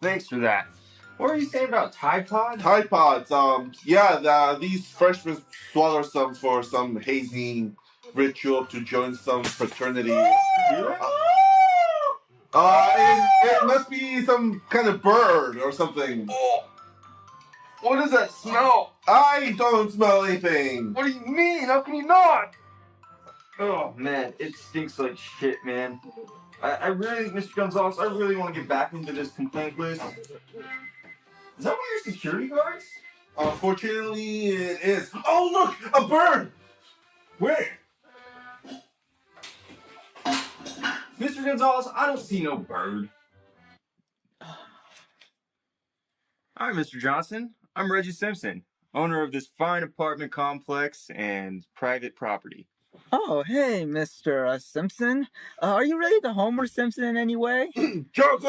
Thanks for that. What were you saying about Tide Pods? Tide Pods. These freshmen swallow some for some hazing ritual to join some fraternity. It must be some kind of bird or something. Oh, what does that smell? I don't smell anything. What do you mean? How can you not? Oh man, it stinks like shit, man. I really, Mr. Gonzalez, I really want to get back into this complaint list. Is that one of your security guards? Unfortunately, it is. Oh, look! A bird! Where? Mr. Gonzalez, I don't see no bird. Hi, Mr. Johnson. I'm Reggie Simpson, owner of this fine apartment complex and private property. Oh, hey, Mr. Simpson. Are you related to Homer Simpson in any way? Johnson!